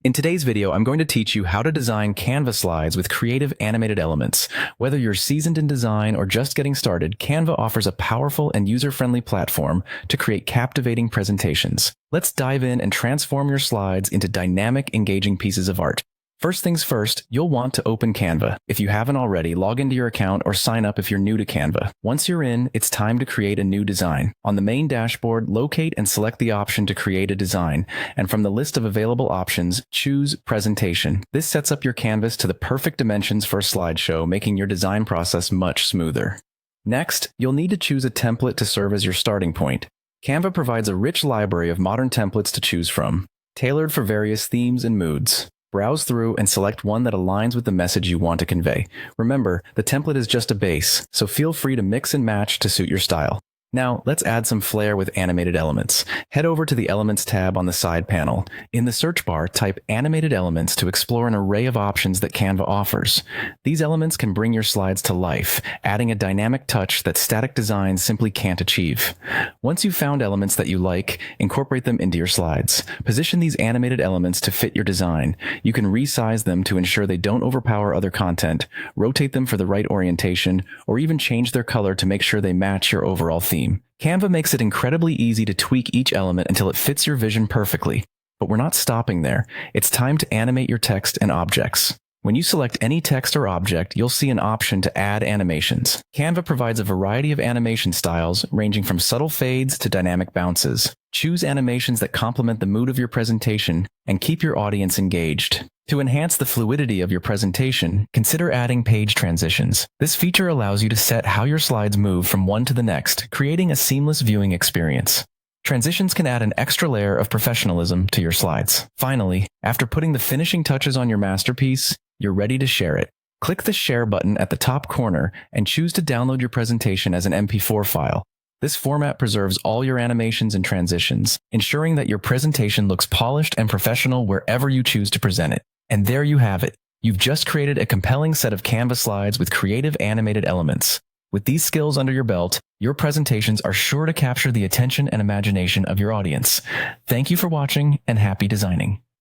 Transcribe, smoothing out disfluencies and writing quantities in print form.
In today's video, I'm going to teach you how to design Canva slides with creative animated elements. Whether you're seasoned in design or just getting started, Canva offers a powerful and user-friendly platform to create captivating presentations. Let's dive in and transform your slides into dynamic, engaging pieces of art. First things first, you'll want to open Canva. If you haven't already, log into your account or sign up if you're new to Canva. Once you're in, it's time to create a new design. On the main dashboard, locate and select the option to create a design, and from the list of available options, choose Presentation. This sets up your canvas to the perfect dimensions for a slideshow, making your design process much smoother. Next, you'll need to choose a template to serve as your starting point. Canva provides a rich library of modern templates to choose from, tailored for various themes and moods. Browse through and select one that aligns with the message you want to convey. Remember, the template is just a base, so feel free to mix and match to suit your style. Now, let's add some flair with animated elements. Head over to the Elements tab on the side panel. In the search bar, type Animated Elements to explore an array of options that Canva offers. These elements can bring your slides to life, adding a dynamic touch that static designs simply can't achieve. Once you've found elements that you like, incorporate them into your slides. Position these animated elements to fit your design. You can resize them to ensure they don't overpower other content, rotate them for the right orientation, or even change their color to make sure they match your overall theme. Canva makes it incredibly easy to tweak each element until it fits your vision perfectly. But we're not stopping there. It's time to animate your text and objects. When you select any text or object, you'll see an option to add animations. Canva provides a variety of animation styles, ranging from subtle fades to dynamic bounces. Choose animations that complement the mood of your presentation and keep your audience engaged. To enhance the fluidity of your presentation, consider adding page transitions. This feature allows you to set how your slides move from one to the next, creating a seamless viewing experience. Transitions can add an extra layer of professionalism to your slides. Finally, after putting the finishing touches on your masterpiece, you're ready to share it. Click the Share button at the top corner and choose to download your presentation as an MP4 file. This format preserves all your animations and transitions, ensuring that your presentation looks polished and professional wherever you choose to present it. And there you have it. You've just created a compelling set of Canva slides with creative animated elements. With these skills under your belt, your presentations are sure to capture the attention and imagination of your audience. Thank you for watching and happy designing.